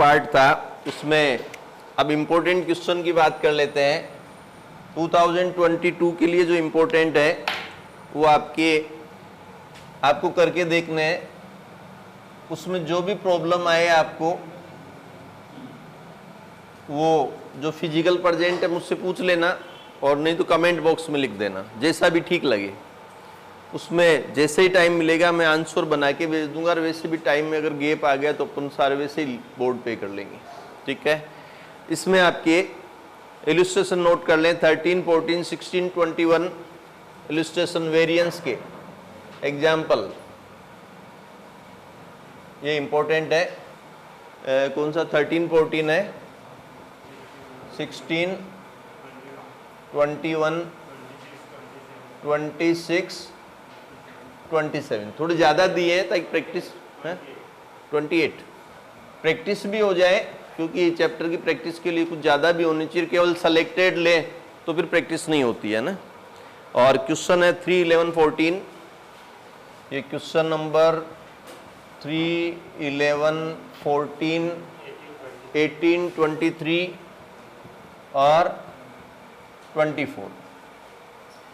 Part था उसमें अब इम्पोर्टेंट क्वेश्चन की बात कर लेते हैं। 2022 के लिए जो इम्पोर्टेंट है वो आपको करके देखने हैं। उसमें जो भी प्रॉब्लम आए आपको वो जो फिजिकल प्रेजेंट है मुझसे पूछ लेना, और नहीं तो कमेंट बॉक्स में लिख देना, जैसा भी ठीक लगे। उसमें जैसे ही टाइम मिलेगा मैं आंसर बना के भेज दूंगा, और वैसे भी टाइम में अगर गैप आ गया तो अपन सारे वैसे ही बोर्ड पे कर लेंगे, ठीक है। इसमें आपके इलस्ट्रेशन नोट कर लें। 13, 14, 16, 21 इलस्ट्रेशन वेरिएंस के एग्जाम्पल, ये इंपॉर्टेंट है। कौन सा 13, 14 है, 16, 21, 26, 27 थोड़े ज़्यादा दिए हैं ताकि प्रैक्टिस है। 28 प्रैक्टिस भी हो जाए, क्योंकि चैप्टर की प्रैक्टिस के लिए कुछ ज़्यादा भी होनी चाहिए। केवल सेलेक्टेड ले तो फिर प्रैक्टिस नहीं होती है ना। और क्वेश्चन है 3, 11, 14। ये क्वेश्चन नंबर 3, 11, 14, 18, 23 और 24,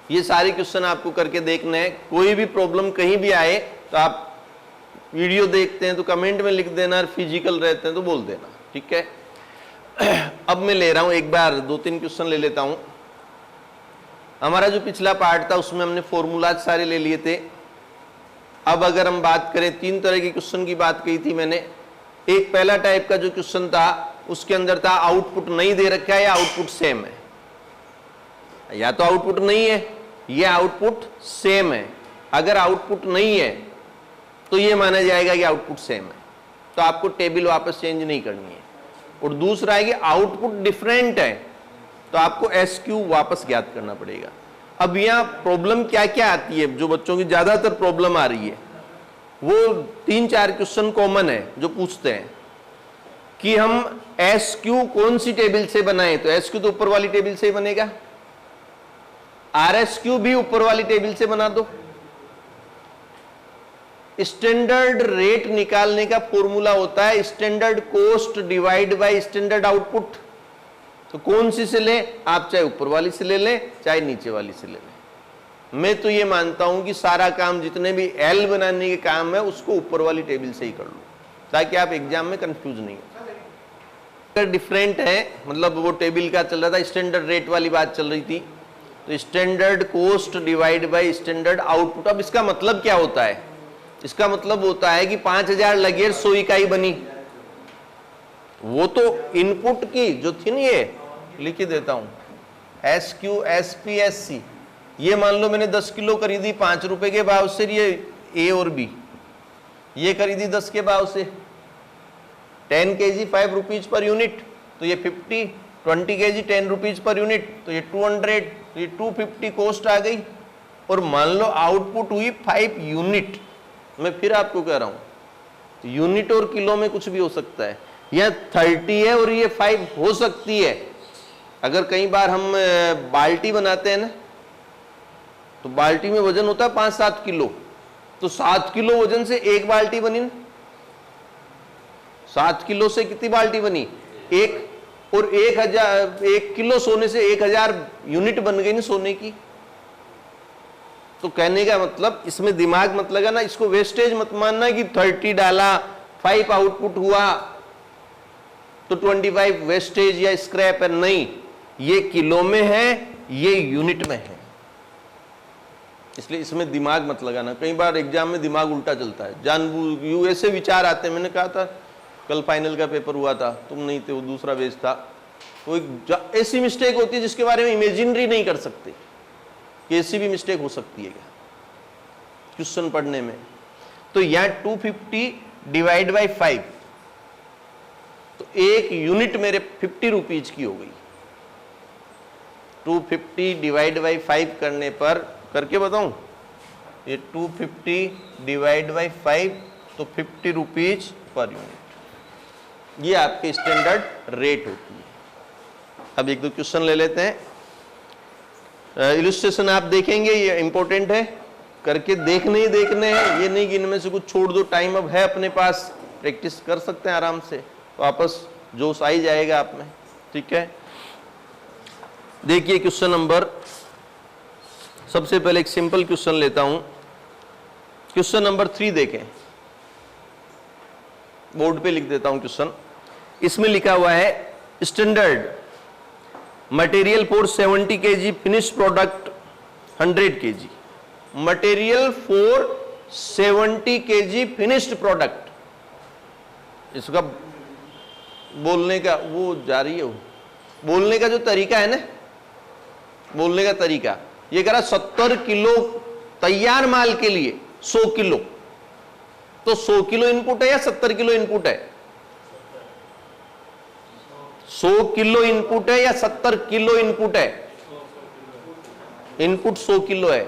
ये सारे क्वेश्चन आपको करके देखने हैं। कोई भी प्रॉब्लम कहीं भी आए तो आप वीडियो देखते हैं तो कमेंट में लिख देना, और फिजिकल रहते हैं तो बोल देना, ठीक है। अब मैं ले रहा हूं एक बार 2-3 क्वेश्चन ले लेता हूं। हमारा जो पिछला पार्ट था उसमें हमने फॉर्मूलाज सारे ले लिए थे। अब अगर हम बात करें, 3 तरह के क्वेश्चन की बात कही थी मैंने। एक पहला टाइप का जो क्वेश्चन था उसके अंदर था आउटपुट नहीं दे रखा है या आउटपुट सेम है, या तो आउटपुट नहीं है या आउटपुट सेम है। अगर आउटपुट नहीं है तो ये माना जाएगा कि आउटपुट सेम है, तो आपको टेबल वापस चेंज नहीं करनी है। और दूसरा है कि आउटपुट डिफरेंट है तो आपको SQ वापस ज्ञात करना पड़ेगा। अब यहाँ प्रॉब्लम क्या क्या आती है, जो बच्चों की ज्यादातर प्रॉब्लम आ रही है वो 3-4 क्वेश्चन कॉमन है जो पूछते हैं कि हम SQ कौन सी टेबल से बनाएं। तो SQ तो ऊपर वाली टेबल से ही बनेगा, RSQ भी ऊपर वाली टेबल से बना दो। स्टैंडर्ड रेट निकालने का फॉर्मूला होता है standard cost divide by standard output. तो कौन सी से ले, आप चाहे ऊपर वाली से ले लें चाहे नीचे वाली से ले लें। मैं तो ये मानता हूं कि सारा काम जितने भी L बनाने के काम है उसको ऊपर वाली टेबल से ही कर लो, ताकि आप एग्जाम में कंफ्यूज नहीं हो। अगर डिफरेंट है, मतलब वो टेबल का चल रहा था, स्टैंडर्ड रेट वाली बात चल रही थी, तो standard cost divide by standard output. अब इसका मतलब क्या होता है? इसका मतलब होता है कि 5000 लगे 100 इकाई बनी। वो तो इनपुट की जो थी ना, ये लिख के देता हूं, SQ, SP, SC। ये मान लो मैंने 10 किलो खरीदी 5 रुपए के भाव से, ये A और B। ये खरीदी 10 के भाव से, 10 kg 5 रुपीज पर यूनिट, तो ये 50, 20 kg 10 रुपीज पर यूनिट, तो ये 200, तो ये 250 कॉस्ट आ गई। और मान लो आउटपुट हुई 5 यूनिट। मैं फिर आपको कह रहा हूं यूनिट और किलो में कुछ भी हो सकता है। यह 30 है और ये 5 हो सकती है। अगर कई बार हम बाल्टी बनाते हैं ना, तो बाल्टी में वजन होता है 5-7 किलो, तो 7 किलो वजन से एक बाल्टी बनी ना। 7 किलो से कितनी बाल्टी बनी? एक। और 1 किलो सोने से 1000 यूनिट बन गई ना सोने की। तो कहने का मतलब, इसमें दिमाग मत लगाना, इसको वेस्टेज मत मानना कि 30 डाला 5 आउटपुट हुआ तो 25 वेस्टेज या स्क्रैप है। नहीं, ये किलो में है, ये यूनिट में है, इसलिए इसमें दिमाग मत लगाना। कई बार एग्जाम में दिमाग उल्टा चलता है, जानबूझ ऐसे विचार आते हैं। मैंने कहा था कल फाइनल का पेपर हुआ था, तुम नहीं थे, वो दूसरा बेच था। तो एक ऐसी मिस्टेक होती है जिसके बारे में इमेजिनरी नहीं कर सकते कि ऐसी भी मिस्टेक हो सकती है क्या क्वेश्चन पढ़ने में। तो यहां 250 डिवाइड बाई 5, तो एक यूनिट मेरे 50 रुपीज की हो गई। 250 डिवाइड बाई 5 करने पर, करके बताऊं, ये 250 डिवाइड बाई 5 तो 50 रुपीज पर यूनिट। ये आपके स्टैंडर्ड रेट होती है। अब 1-2 क्वेश्चन ले लेते हैं। इलस्ट्रेशन आप देखेंगे, ये इंपॉर्टेंट है, करके देखने ही देखने हैं। ये नहीं कि इनमें से कुछ छोड़ दो, टाइम अब है अपने पास, प्रैक्टिस कर सकते हैं आराम से। वापस जोश आ ही जाएगा आप में। ठीक है, देखिए क्वेश्चन नंबर, सबसे पहले एक सिंपल क्वेश्चन लेता हूं। क्वेश्चन नंबर 3 देखें, बोर्ड पे लिख देता हूं क्वेश्चन। इसमें लिखा हुआ है standard material for 70 kg finish product 100 kg, material for 70 kg finished product. इसका बोलने का वो जारी है, बोलने का जो तरीका है ना, बोलने का तरीका, ये कह रहा 70 किलो तैयार माल के लिए 100 किलो, तो 100 किलो इनपुट है या 70 किलो इनपुट है? 100 किलो इनपुट है या 70 किलो इनपुट है? इनपुट 100 किलो है,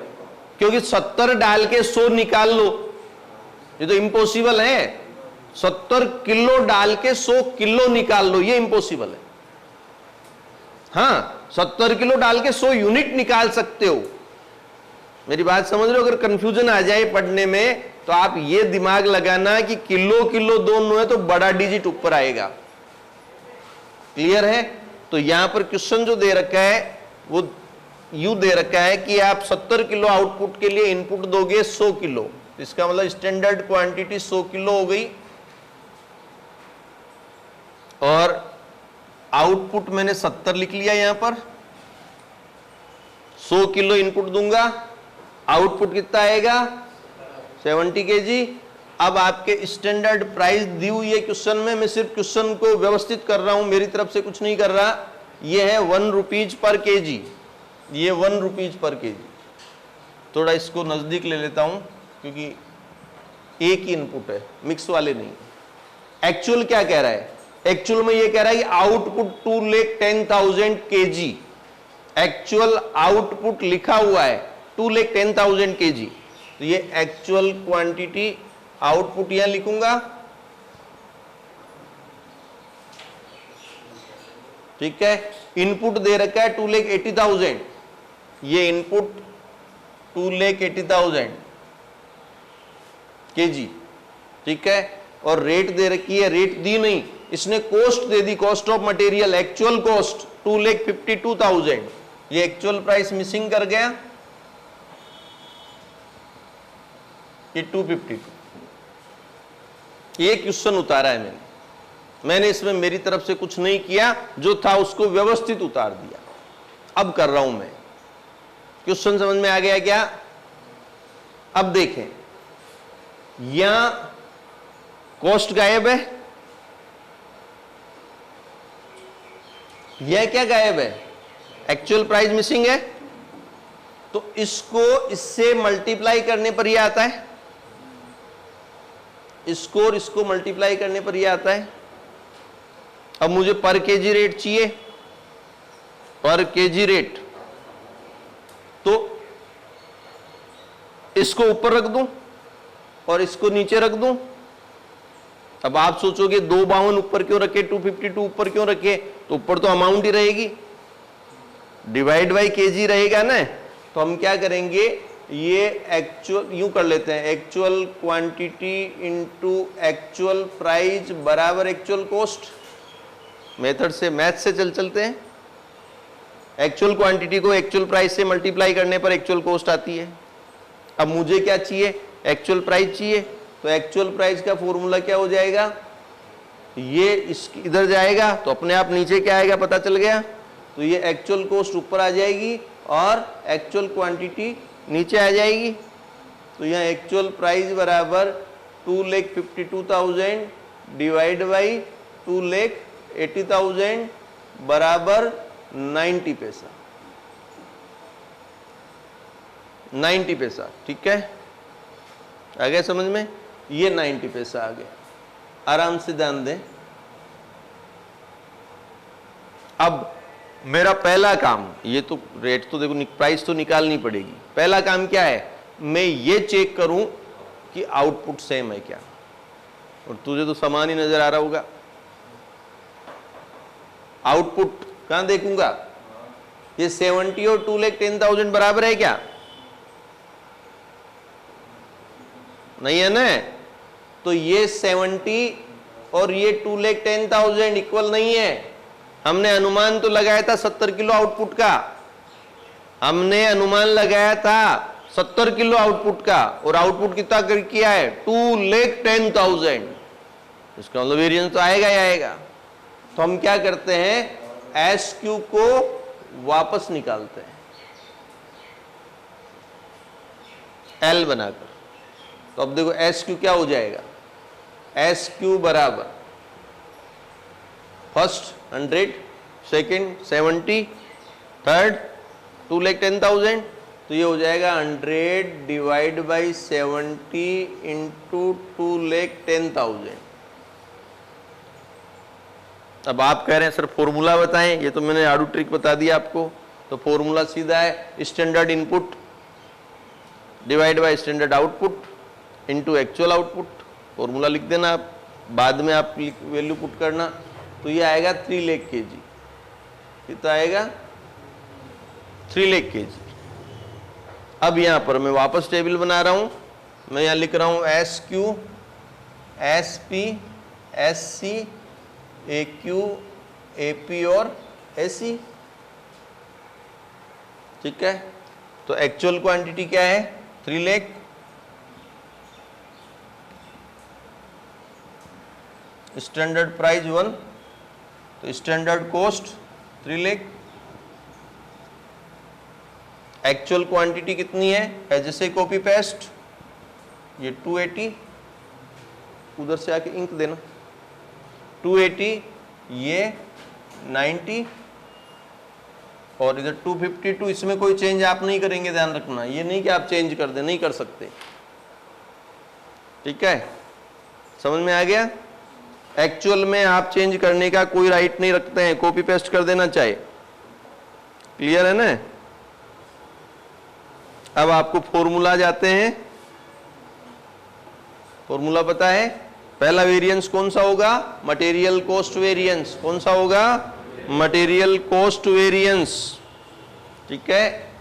क्योंकि 70 डाल के 100 निकाल लो, ये तो इम्पॉसिबल है। 70 किलो डाल के 100 किलो निकाल लो, ये इम्पॉसिबल है। हाँ, 70 किलो डाल के 100 यूनिट निकाल सकते हो। मेरी बात समझ रहे हो? अगर कंफ्यूजन आ जाए पढ़ने में तो आप ये दिमाग लगाना कि किलो किलो दोनों है तो बड़ा डिजिट ऊपर आएगा। क्लियर है? तो यहां पर क्वेश्चन जो दे रखा है वो यू दे रखा है कि आप 70 किलो आउटपुट के लिए इनपुट दोगे 100 किलो, इसका मतलब स्टैंडर्ड क्वांटिटी 100 किलो हो गई, और आउटपुट मैंने 70 लिख लिया। यहां पर 100 किलो इनपुट दूंगा, आउटपुट कितना आएगा? 70 kg। अब आपके स्टैंडर्ड प्राइस दी हुई है क्वेश्चन में, मैं सिर्फ क्वेश्चन को व्यवस्थित कर रहा हूं, मेरी तरफ से कुछ नहीं कर रहा। ये है 1 रुपीज पर kg, ये 1 रुपीज पर kg। थोड़ा इसको नजदीक ले लेता हूं क्योंकि एक ही इनपुट है, मिक्स वाले नहीं। एक्चुअल क्या कह रहा है? एक्चुअल में ये कह रहा है कि आउटपुट 2,10,000 kg, एक्चुअल आउटपुट लिखा हुआ है 2,10,000 kg, तो ये एक्चुअल क्वांटिटी आउटपुट यहां लिखूंगा। ठीक है, इनपुट दे रखा है 2,80,000, ये इनपुट 2,80,000 kg। ठीक है, और रेट दे रखी है, रेट दी नहीं, इसने cost they the, cost of material, actual cost 2,52,000, ये एक्चुअल प्राइस मिसिंग कर गया, ये 252। ये क्वेश्चन उतारा है मैंने इसमें मेरी तरफ से कुछ नहीं किया, जो था उसको व्यवस्थित उतार दिया। अब कर रहा हूं मैं, क्वेश्चन समझ में आ गया क्या? अब देखें, यहां कॉस्ट गायब है, यह क्या गायब है? एक्चुअल प्राइस मिसिंग है, तो इसको इससे मल्टीप्लाई करने पर यह आता है, इसको और इसको मल्टीप्लाई करने पर यह आता है। अब मुझे पर केजी रेट चाहिए, पर केजी रेट, तो इसको ऊपर रख दूं और इसको नीचे रख दूं। अब आप सोचोगे 252 ऊपर क्यों रखे, 252 ऊपर क्यों रखे? तो ऊपर तो अमाउंट ही रहेगी, डिवाइड बाई केजी रहेगा ना। तो हम क्या करेंगे, ये एक्चुअल यूं कर लेते हैं, actual quantity into actual price बराबर एक्चुअल कॉस्ट। मेथड से, मैथ से चलते हैं। एक्चुअल क्वांटिटी को एक्चुअल प्राइस से मल्टीप्लाई करने पर एक्चुअल कॉस्ट आती है। अब मुझे क्या चाहिए? एक्चुअल प्राइस चाहिए, तो एक्चुअल प्राइस का फॉर्मूला क्या हो जाएगा? ये इधर जाएगा तो अपने आप नीचे क्या आएगा पता चल गया, तो ये एक्चुअल कॉस्ट ऊपर आ जाएगी और एक्चुअल क्वांटिटी नीचे आ जाएगी। तो यहाँ एक्चुअल प्राइस बराबर 2,52,000 डिवाइड बाई 2,80,000 बराबर 90 पैसा, 90 पैसा। ठीक है, आ गया समझ में? ये 90 पैसा आ गया, आराम से ध्यान दें। अब मेरा पहला काम, ये तो रेट तो देखो, प्राइस तो निकालनी पड़ेगी। पहला काम क्या है? मैं ये चेक करूं कि आउटपुट सेम है क्या, और तुझे तो समान ही नजर आ रहा होगा। आउटपुट कहां देखूंगा? ये 70 और 2,10,000 बराबर है क्या? नहीं है ना? तो ये 70 और ये 2,10,000 इक्वल नहीं है। हमने अनुमान तो लगाया था 70 किलो आउटपुट का, हमने अनुमान लगाया था 70 किलो आउटपुट का, और आउटपुट कितना कर किया है 2,10,000। इसका मतलब वेरिएंस तो आएगा ही आएगा। तो हम क्या करते हैं, एस क्यू को वापस निकालते हैं एल बनाकर। तो अब देखो एस क्यू क्या हो जाएगा, एस क्यू बराबर फर्स्ट 100, सेकेंड 70, थर्ड 2,10,000। तो ये हो जाएगा 100 डिवाइड बाई 70 इंटू 2,10,000। अब आप कह रहे हैं सर फॉर्मूला बताएं, ये तो मैंने आड़ू ट्रिक बता दिया आपको। तो फॉर्मूला सीधा है, standard input divide by standard output into actual output. Formula लिख देना आप, बाद में आप वैल्यू पुट करना। तो ये आएगा 3 लाख kg। कितना आएगा 3 लाख kg। अब यहां पर मैं वापस टेबल बना रहा हूं, मैं यहां लिख रहा हूं S Q, S P, S C, A Q, A P और ए सी। ठीक है, तो एक्चुअल क्वांटिटी क्या है 3 लाख, स्टैंडर्ड प्राइस 1, तो standard cost 3 lakh. Actual quantity कितनी है, जैसे कॉपी पेस्ट, ये 280, उधर से आके इंक देना, 280, ये 90 और इधर 252। इसमें कोई चेंज आप नहीं करेंगे, ध्यान रखना, ये नहीं कि आप चेंज कर दे, नहीं कर सकते। ठीक है, समझ में आ गया। एक्चुअल में आप चेंज करने का कोई राइट नहीं रखते हैं, कॉपी पेस्ट कर देना चाहे। क्लियर है ना। अब आपको फॉर्मूला जाते हैं, फॉर्मूला पता है, पहला वेरिएंस कौन सा होगा, मटेरियल कॉस्ट वेरिएंस। कौन सा होगा, मटेरियल कॉस्ट वेरिएंस। ठीक है,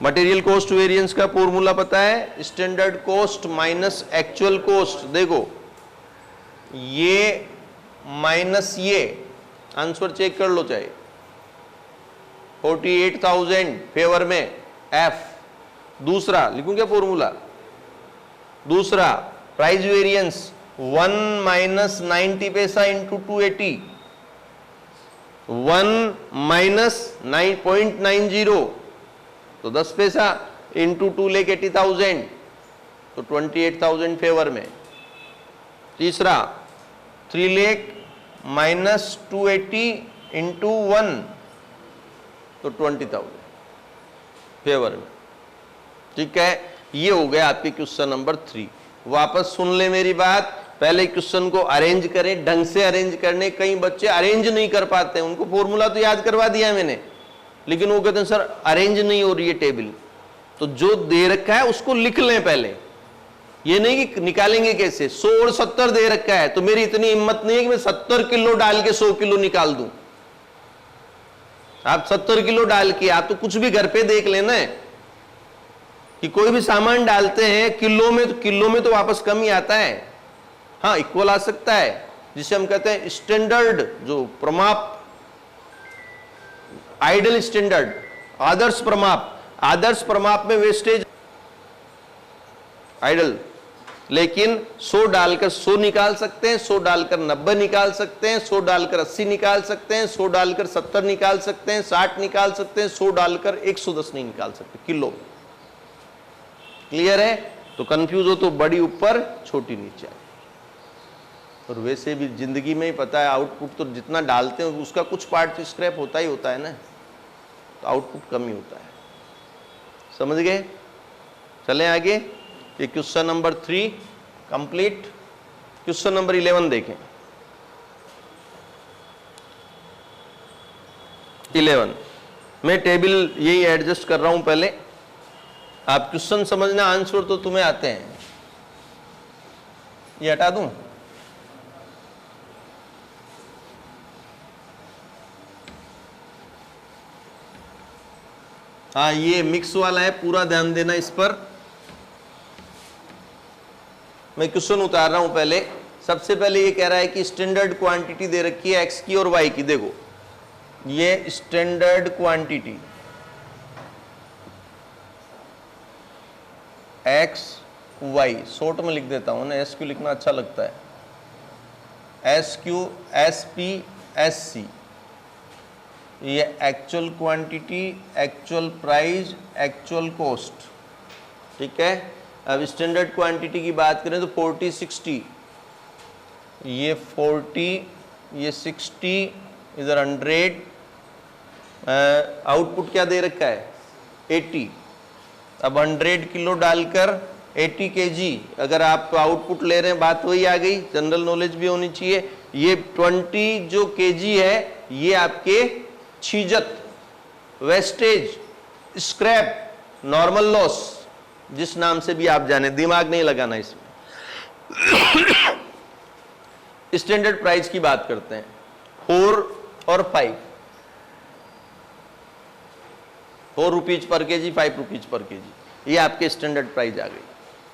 मटेरियल कॉस्ट वेरिएंस का फॉर्मूला पता है, standard cost minus actual cost. देखो ये माइनस ये, आंसर चेक कर लो चाहे, 48,000 फेवर में एफ। दूसरा लिखूं क्या फॉर्मूला, दूसरा प्राइस वेरिएंस 1 माइनस 90 पैसा इंटू 280, 1 माइनस 9.90 तो 10 पैसा इंटू 2,80,000 तो 28,000 फेवर में। तीसरा 3 लाख माइनस 280 इंटू 1 तो 20,000 फेवर में। ठीक है, ये हो गया आपके क्वेश्चन नंबर 3। वापस सुन ले मेरी बात, पहले क्वेश्चन को अरेंज करें, ढंग से अरेंज करने। कई बच्चे अरेंज नहीं कर पाते हैं, उनको फॉर्मूला तो याद करवा दिया मैंने, लेकिन वो कहते हैं सर अरेंज नहीं हो रही है टेबल। तो जो दे रखा है उसको लिख लें पहले, ये नहीं कि निकालेंगे कैसे। 100 और 70 दे रखा है, तो मेरी इतनी हिम्मत नहीं है कि मैं 70 किलो डाल के 100 किलो निकाल दूं। आप 70 किलो डाल के, आप तो कुछ भी घर पे देख लेना है कि कोई भी सामान डालते हैं किलो में, तो किलो में तो वापस कम ही आता है। हाँ, इक्वल आ सकता है, जिसे हम कहते हैं स्टैंडर्ड, जो प्रमाप, आइडल स्टैंडर्ड, आदर्श प्रमाप। आदर्श प्रमाप में वेस्टेज आइडल, लेकिन 100 डालकर 100 निकाल सकते हैं, 100 डालकर 90 निकाल सकते हैं, 100 डालकर 80 निकाल सकते हैं, 100 डालकर 70 निकाल सकते हैं, 60 निकाल सकते हैं, 100 डालकर 110 नहीं निकाल सकते किलो। क्लियर है। तो कंफ्यूज हो तो बड़ी ऊपर छोटी नीचे। और वैसे भी जिंदगी में ही पता है, आउटपुट तो जितना डालते हैं उसका कुछ पार्ट स्क्रैप होता ही होता है ना, तो आउटपुट कम ही होता है। समझ गए। चलें आगे। ये question number 3 complete. Question number 11 देखें। 11 मैं टेबल यही एडजस्ट कर रहा हूं पहले, आप क्वेश्चन समझना, आंसर तो तुम्हें आते हैं। ये हटा दूं, हाँ ये मिक्स वाला है, पूरा ध्यान देना इस पर। मैं क्वेश्चन उतार रहा हूं पहले, सबसे पहले ये कह रहा है कि स्टैंडर्ड क्वांटिटी दे रखी है एक्स की और वाई की। देखो ये standard quantity X Y, short में लिख देता हूं ना, एस क्यू लिखना अच्छा लगता है, S Q S P S C, ये actual quantity, actual price, actual cost. ठीक है, अब स्टैंडर्ड क्वांटिटी की बात करें तो 40 60, ये 40, ये 60, इधर 100, आउटपुट क्या दे रखा है 80। अब 100 किलो डालकर 80 केजी अगर आप आउटपुट ले रहे हैं, बात वही आ गई, जनरल नॉलेज भी होनी चाहिए। ये 20 जो केजी है ये आपके छीजत, वेस्टेज, स्क्रैप, नॉर्मल लॉस, जिस नाम से भी आप जाने, दिमाग नहीं लगाना इसमें। स्टैंडर्ड प्राइस की बात करते हैं, 4 और 5, 4 rupees per KG, 5 rupees per KG, ये आपके स्टैंडर्ड प्राइस आ गई।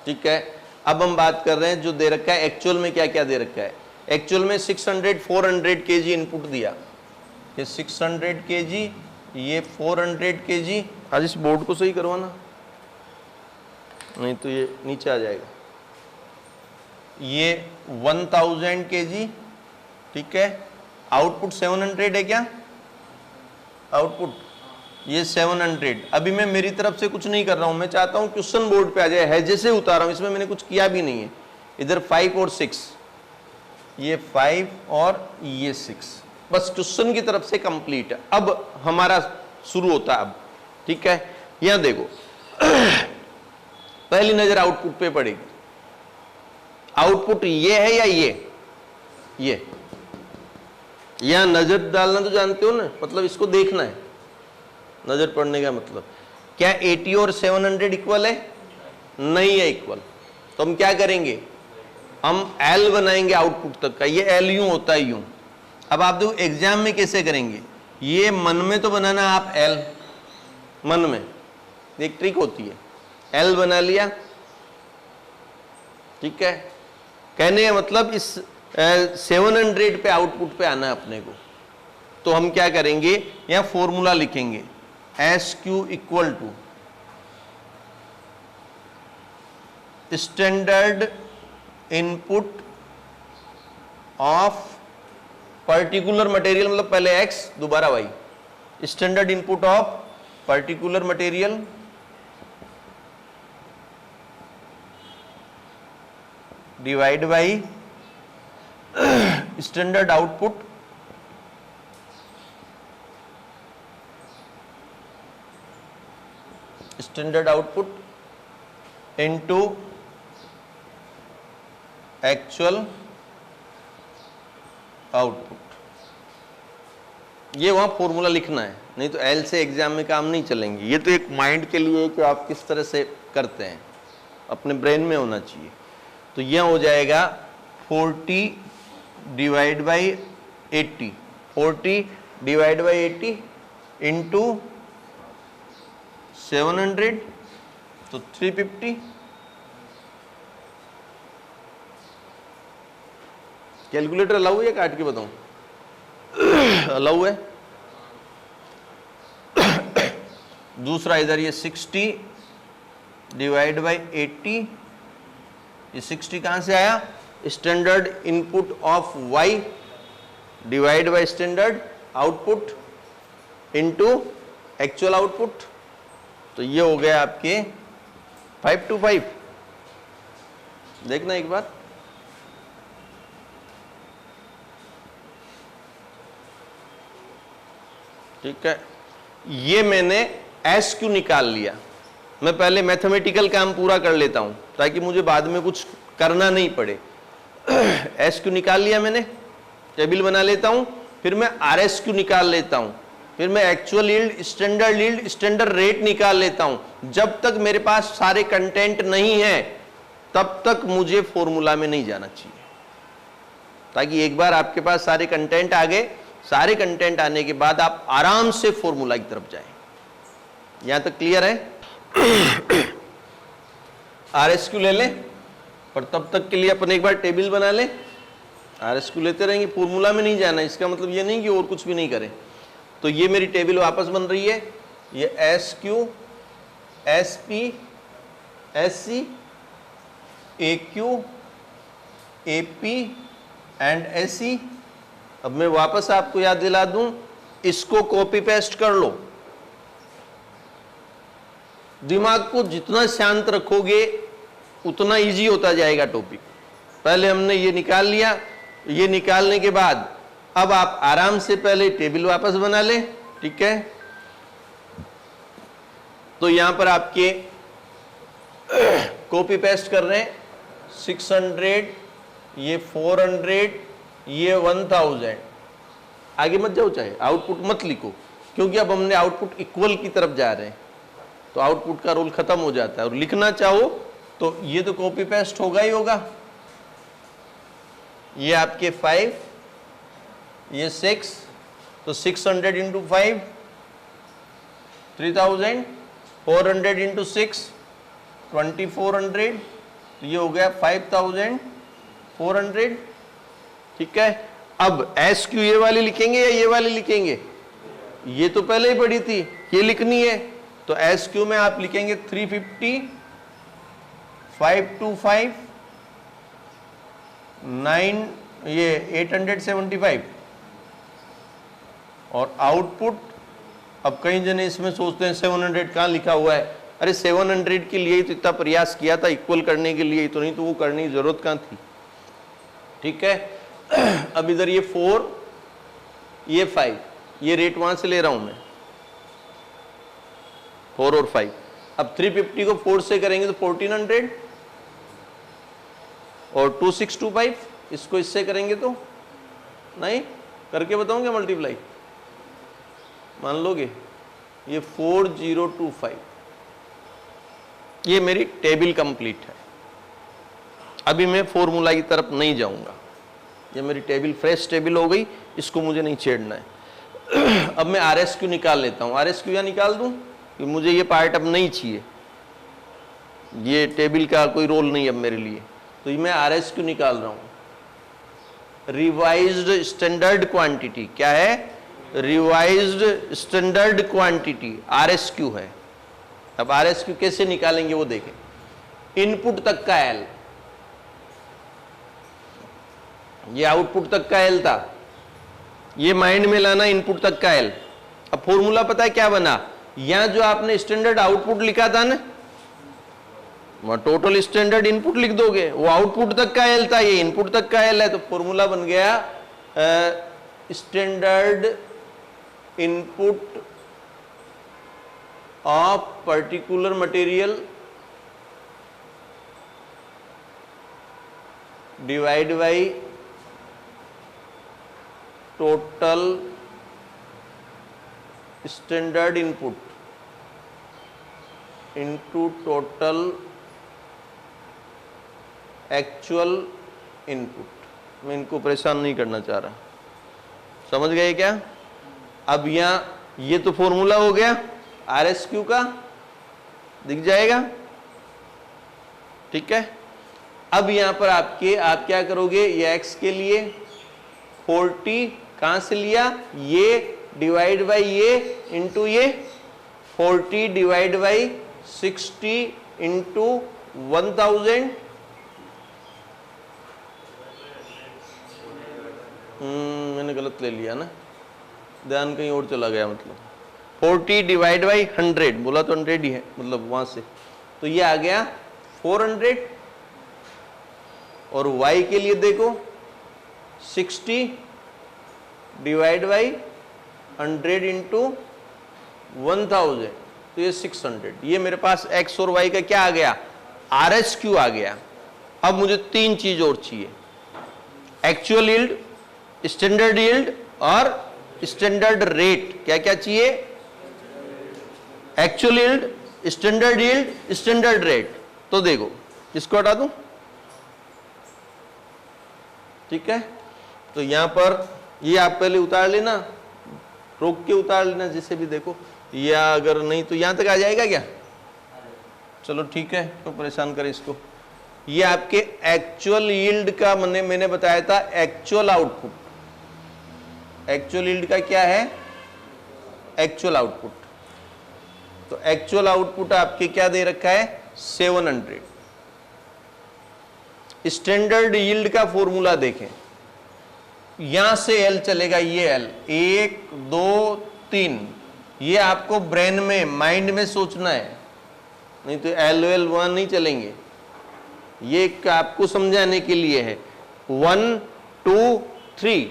ठीक है, अब हम बात कर रहे हैं जो दे रखा है एक्चुअल में, क्या क्या दे रखा है। एक्चुअल में 600 400 केजी इनपुट दिया, ये 600 केजी, ये 400 केजी। आज इस बोर्ड को सही करवाना, नहीं तो ये नीचे आ जाएगा। ये 1000 केजी। ठीक है, आउटपुट 700 है क्या, आउटपुट ये 700। अभी मैं मेरी तरफ से कुछ नहीं कर रहा हूं, मैं चाहता हूं क्वेश्चन बोर्ड पे आ जाए, है जैसे उतारा हूं, इसमें मैंने कुछ किया भी नहीं है। इधर 5 और 6, ये 5 और ये 6, बस क्वेश्चन की तरफ से कंप्लीट है। अब हमारा शुरू होता है अब। ठीक है, यहां देखो पहली नजर आउटपुट पे पड़ेगी। आउटपुट ये है या ये यहां नजर डालना तो जानते हो ना, मतलब इसको देखना है, नजर पड़ने का मतलब क्या 80 और 700 इक्वल है, नहीं है इक्वल। तो हम क्या करेंगे, हम एल बनाएंगे आउटपुट तक का, ये एल यूं होता है यूं। अब आप देखो एग्जाम में कैसे करेंगे, ये मन में तो बनाना आप एल, मन में एक ट्रिक होती है, एल बना लिया। ठीक है, कहने का मतलब इस 700 पे आउटपुट पे आना है अपने को। तो हम क्या करेंगे, यहां फॉर्मूला लिखेंगे, S Q equal to standard input of particular material, मतलब पहले एक्स दोबारा Y, standard input of particular material divide by standard output into actual output. ये वहां फॉर्मूला लिखना है, नहीं तो एल से एग्जाम में काम नहीं चलेंगे। ये तो एक माइंड के लिए कि आप किस तरह से करते हैं, अपने ब्रेन में होना चाहिए। तो यह हो जाएगा 40 divide by 80, 40 divide by 80 into 700, तो 350। कैलकुलेटर अलाउ है, काट के बताऊं? अलाउ है। दूसरा इधर ये 60 डिवाइड बाई 80, ये 60 कहां से आया, standard input of Y divide by standard output into actual output. तो ये हो गया आपके 5 to 5। देखना एक बार, ठीक है। ये मैंने एस क्यू निकाल लिया। मैं पहले मैथमेटिकल काम पूरा कर लेता हूं ताकि मुझे बाद में कुछ करना नहीं पड़े। एस क्यू निकाल लिया मैंने, टेबल बना लेता हूं, फिर मैं आर एस क्यू निकाल लेता हूं, फिर मैं एक्चुअल यील्ड, स्टैंडर्ड रेट निकाल लेता हूं। जब तक मेरे पास सारे कंटेंट नहीं है तब तक मुझे फॉर्मूला में नहीं जाना चाहिए, ताकि एक बार आपके पास सारे कंटेंट आ गए, सारे कंटेंट आने के बाद आप आराम से फॉर्मूला की तरफ जाएं। यहां तक क्लियर है? आरएसक्यू ले लें, पर तब तक के लिए अपन एक बार टेबल बना लें। RSQ लेते रहेंगे, फॉर्मूला में नहीं जाना, इसका मतलब ये नहीं कि और कुछ भी नहीं करें। तो ये मेरी टेबल वापस बन रही है, ये SQ, SP, SC, AQ, AP and SE। अब मैं वापस आपको याद दिला दूं, इसको कॉपी पेस्ट कर लो। दिमाग को जितना शांत रखोगे उतना इजी होता जाएगा टॉपिक। पहले हमने ये निकाल लिया, ये निकालने के बाद अब आप आराम से पहले टेबल वापस बना लें, ठीक है। तो यहां पर आपके कॉपी पेस्ट कर रहे हैं 600, ये 400, ये 1000। आगे मत जाओ, चाहे आउटपुट मत लिखो, क्योंकि अब हमने आउटपुट इक्वल की तरफ जा रहे हैं, तो आउटपुट का रोल खत्म हो जाता है। और लिखना चाहो तो ये तो कॉपी पेस्ट होगा ही होगा। ये आपके 5, ये 6, तो 600 इंटू 5 3000, 400 इंटू 6 2400, तो ये हो गया 5400, ठीक है। अब SQ ये वाली लिखेंगे या ये वाली लिखेंगे? ये तो पहले ही पढ़ी थी, ये लिखनी है। तो SQ में आप लिखेंगे 350, 525, 9, ये 875। और आउटपुट, अब कई जने इसमें सोचते हैं 700 कहाँ लिखा हुआ है। अरे 700 के लिए ही तो इतना प्रयास किया था इक्वल करने के लिए, तो नहीं तो वो करने की जरूरत कहाँ थी, ठीक है। अब इधर ये 4, ये 5, ये रेट वहां से ले रहा हूं मैं, 4 और 5। अब 350 को 4 से करेंगे तो 1400, और 2625 इसको इससे करेंगे तो नहीं, करके बताऊंगे मल्टीप्लाई, मान लोगे? ये 4025। ये मेरी टेबल कंप्लीट है। अभी मैं फॉर्मूला की तरफ नहीं जाऊंगा, ये मेरी टेबल फ्रेश टेबल हो गई, इसको मुझे नहीं छेड़ना है। अब मैं RSQ निकाल लेता हूं। RSQ या निकाल दूं कि मुझे ये पार्ट अब नहीं चाहिए, ये टेबल का कोई रोल नहीं अब मेरे लिए, तो मैं RSQ निकाल रहा हूं। रिवाइज्ड स्टैंडर्ड क्वांटिटी क्या है? रिवाइज्ड स्टैंडर्ड क्वांटिटी RSQ है। अब RSQ कैसे निकालेंगे वो देखें। इनपुट तक का L, ये आउटपुट तक का L था, ये माइंड में लाना इनपुट तक का L। अब फॉर्मूला पता है क्या बना? यहां जो आपने स्टैंडर्ड आउटपुट लिखा था ना, वहां टोटल स्टैंडर्ड इनपुट लिख दोगे, वो आउटपुट तक का L था, ये इनपुट तक का L है, तो फॉर्मूला बन गया standard input of particular material divide by total standard input into total actual input. मैं इनको परेशान नहीं करना चाह रहा, समझ गए क्या? अब यहां ये तो फॉर्मूला हो गया RSQ का, दिख जाएगा, ठीक है। अब यहां पर आप क्या करोगे? ये x के लिए 40 कहां से लिया? ये डिवाइड बाई ये इंटू ये, 40 डिवाइड बाई 60 इंटू 1000। मैंने गलत ले लिया ना, ध्यान कहीं और चला गया। मतलब 40 डिवाइड बाई 100, बोला तो 100 ही है, मतलब वहां से, तो ये आ गया 400। और y के लिए देखो 60 डिवाइड बाई 100 इंटू 1000, तो ये 600। ये मेरे पास x और y का क्या आ गया? RSQ आ गया। अब मुझे 3 चीज और चाहिए, एक्चुअल यील्ड, स्टैंडर्ड यील्ड और स्टैंडर्ड रेट। क्या क्या चाहिए? Actual yield, standard yield, standard rate. तो देखो इसको हटा दूं, ठीक है। तो यहां पर ये आप पहले उतार लेना, रोक के उतार लेना जिसे भी देखो, या अगर नहीं तो यहां तक आ जाएगा क्या? चलो ठीक है, तो परेशान करें इसको। ये आपके एक्चुअल यील्ड का मैंने बताया था, एक्चुअल आउटपुट। एक्चुअल यील्ड का क्या है? Actual output. तो एक्चुअल आउटपुट आपके क्या दे रखा है? 700। स्टैंडर्ड यील्ड का फॉर्मूला देखें, यहां से एल चलेगा, ये एल 1 2 3, ये आपको ब्रेन में, माइंड में सोचना है, नहीं तो एल वेल वहां नहीं चलेंगे। ये आपको समझाने के लिए है। 1 2 3,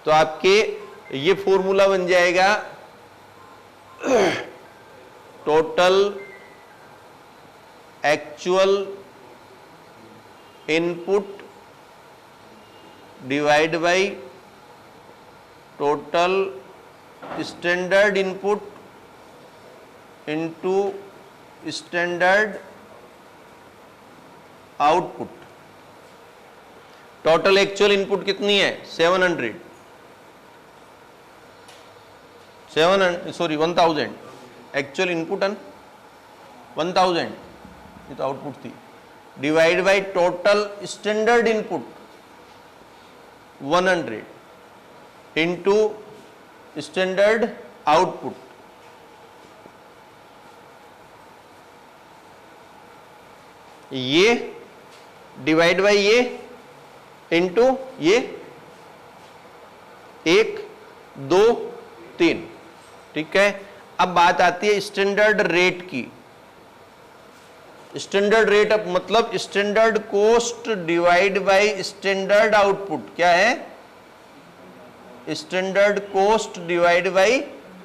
तो आपके ये फॉर्मूला बन जाएगा total actual input divide by total standard input into standard output. Total actual input कितनी है? 700 1000। एक्चुअल इनपुट 1000, ये तो आउटपुट थी, divide by total standard input 100 into standard output. ये डिवाइड बाई ये इंटू ये 1 2 3, ठीक है। अब बात आती है स्टैंडर्ड रेट की। स्टैंडर्ड रेट अब मतलब standard cost divide by standard output. क्या है? Standard cost divide by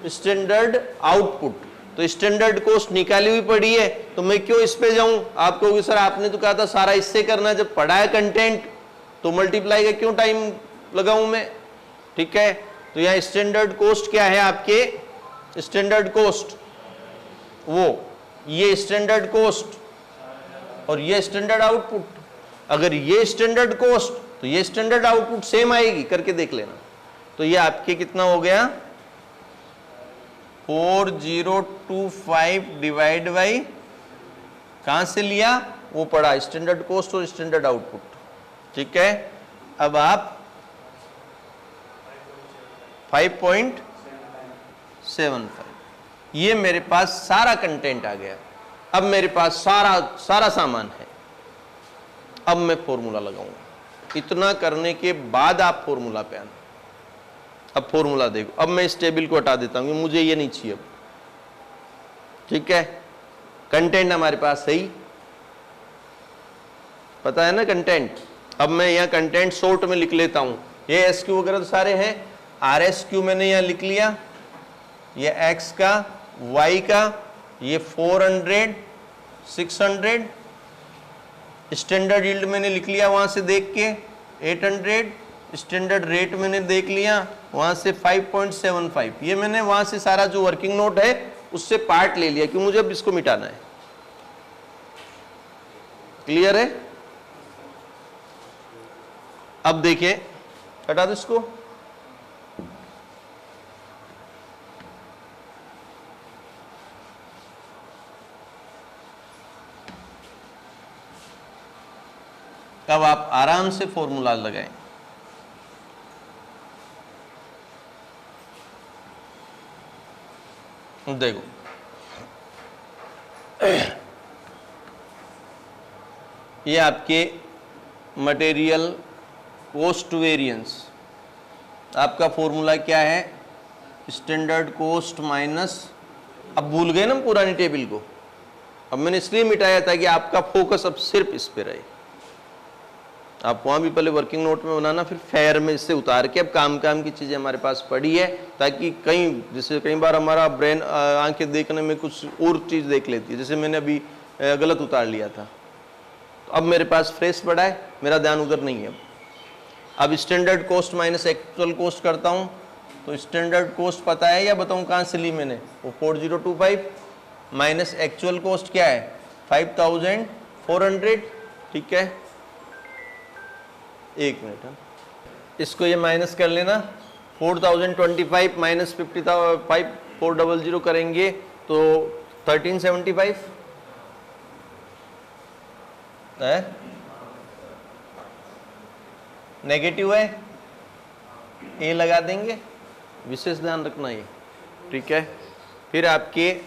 standard output. तो स्टैंडर्ड कॉस्ट निकाली हुई पड़ी है, तो मैं क्यों इस पे जाऊं? आप कहोगे सर आपने तो कहा था सारा इससे करना, जब पढ़ा है कंटेंट तो मल्टीप्लाई का क्यों टाइम लगाऊं मैं? ठीक है, तो यहां स्टैंडर्ड कॉस्ट क्या है आपके? स्टैंडर्ड कॉस्ट वो ये स्टैंडर्ड कॉस्ट और ये स्टैंडर्ड आउटपुट। अगर ये स्टैंडर्ड कॉस्ट तो ये स्टैंडर्ड आउटपुट सेम आएगी, करके देख लेना। तो ये आपके कितना हो गया? 4025 डिवाइड बाई, कहां से लिया? वो पढ़ा स्टैंडर्ड कॉस्ट और स्टैंडर्ड आउटपुट, ठीक है। अब आप 5.75, ये मेरे पास सारा कंटेंट आ गया। अब मेरे पास सारा सामान है। अब मैं फॉर्मूला लगाऊंगा। इतना करने के बाद आप फॉर्मूला पे आना। अब फॉर्मूला देखो, अब मैं इस टेबल को हटा देता हूं, मुझे ये नहीं चाहिए अब, ठीक है। कंटेंट हमारे पास सही पता है ना कंटेंट। अब मैं यहां कंटेंट शॉर्ट में लिख लेता हूं। ये एसक्यू वगैरह तो सारे हैं। आरएसक्यू मैंने यहां लिख लिया, ये एक्स का, वाई का, ये 400 600। स्टैंडर्ड यील्ड मैंने लिख लिया वहां से देख के 800। स्टैंडर्ड रेट मैंने देख लिया वहां से 5.75। ये मैंने वहां से सारा जो वर्किंग नोट है उससे पार्ट ले लिया, क्यों? मुझे अब इसको मिटाना है। क्लियर है? अब देखिए, हटा दो इसको। अब आप आराम से फॉर्मूला लगाएं। देखो, ये आपके मटेरियल कॉस्ट वेरिएंस, आपका फॉर्मूला क्या है? स्टैंडर्ड कॉस्ट माइनस, अब भूल गए ना पुरानी टेबल को, अब मैंने इसलिए मिटाया था कि आपका फोकस अब सिर्फ इस पे रहे। आप वहाँ भी पहले वर्किंग नोट में बनाना, फिर फेयर में इससे उतार के अब काम की चीज़ें हमारे पास पड़ी है, ताकि कहीं जैसे कई बार हमारा ब्रेन आंखें देखने में कुछ और चीज़ देख लेती है, जैसे मैंने अभी गलत उतार लिया था। तो अब मेरे पास फ्रेश पड़ा है, मेरा ध्यान उधर नहीं है। अब standard cost minus actual cost करता हूँ, तो स्टैंडर्ड कॉस्ट पता है या बताऊँ कहाँ से ली मैंने? वो 4025 माइनस एक्चुअल कॉस्ट क्या है? 5400, ठीक है। एक मिनट, इसको ये माइनस कर लेना। 4025 माइनस 55 400 करेंगे तो 1375। है, नेगेटिव है, ए लगा देंगे, विशेष ध्यान रखना ये, ठीक है। फिर आपके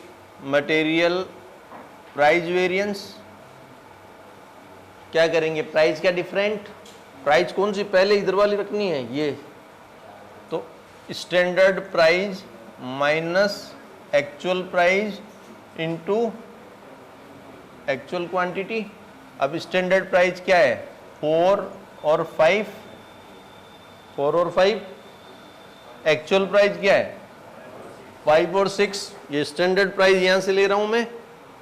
मटेरियल प्राइस वेरिएंस क्या करेंगे, प्राइस क्या डिफरेंट, प्राइस कौन सी पहले इधर वाली रखनी है ये, तो standard price minus actual price into actual quantity. अब स्टैंडर्ड प्राइस क्या है, 4 और 5, 4 और 5, एक्चुअल प्राइस क्या है 5 और 6। ये स्टैंडर्ड प्राइस यहां से ले रहा हूं मैं,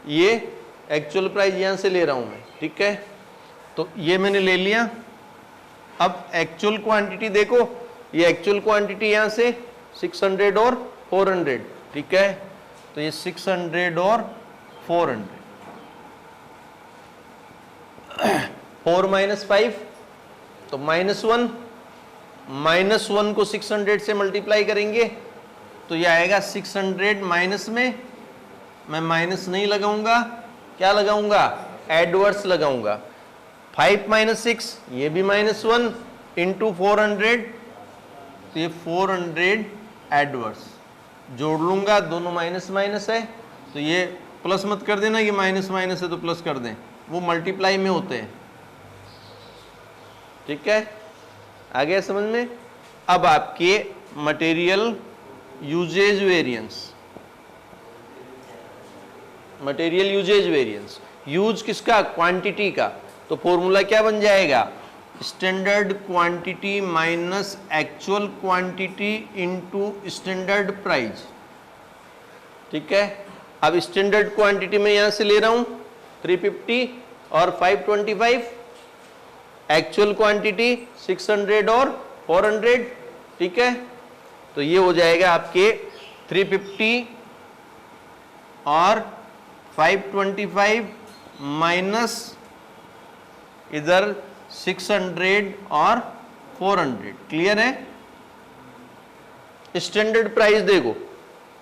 ये एक्चुअल प्राइस यहां से ले रहा हूं मैं, ठीक है। तो ये मैंने ले लिया। अब एक्चुअल क्वांटिटी देखो, ये एक्चुअल क्वांटिटी यहां से 600 और 400, ठीक है। तो ये 600 और 400, 4 माइनस 5 तो -1, -1 को 600 से मल्टीप्लाई करेंगे तो ये आएगा 600 माइनस में, मैं माइनस नहीं लगाऊंगा, क्या लगाऊंगा, एडवर्स लगाऊंगा। 5 माइनस 6 ये भी -1 इंटू 400, तो ये 400 एडवर्स, जोड़ लूंगा, दोनों माइनस माइनस है तो ये प्लस मत कर देना, ये माइनस माइनस है तो प्लस कर दें, वो मल्टीप्लाई में होते हैं, ठीक है। आ गया समझ में। अब आपके material usage variance, material usage variance, use किसका, क्वांटिटी का, तो फॉर्मूला क्या बन जाएगा, standard quantity minus actual quantity into standard price, ठीक है। अब स्टैंडर्ड क्वांटिटी में यहां से ले रहा हूं 350 और 525, एक्चुअल क्वांटिटी 600 और 400, ठीक है। तो ये हो जाएगा आपके 350 और 525 माइनस इधर 600 और 400, क्लियर है। स्टैंडर्ड प्राइस देखो,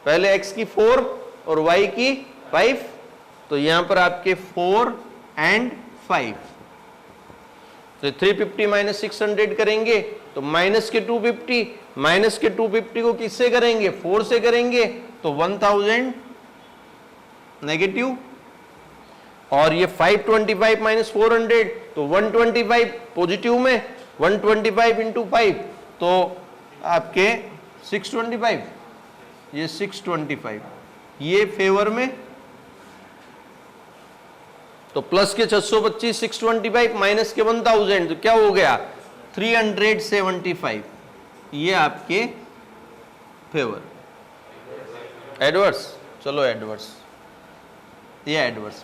पहले x की 4 और y की 5, तो यहां पर आपके 4 एंड 5, तो 350 माइनस 600 करेंगे तो माइनस के 250, माइनस के 250 को किससे करेंगे, 4 से करेंगे तो 1000 नेगेटिव, और ये 525 माइनस 400 तो 125 पॉजिटिव में, 125 इंटू 5 तो आपके 625, ये 625 ये फेवर में, तो प्लस के 625 625 माइनस के 1000 तो क्या हो गया 375, ये आपके फेवर, एडवर्स, चलो एडवर्स, ये एडवर्स,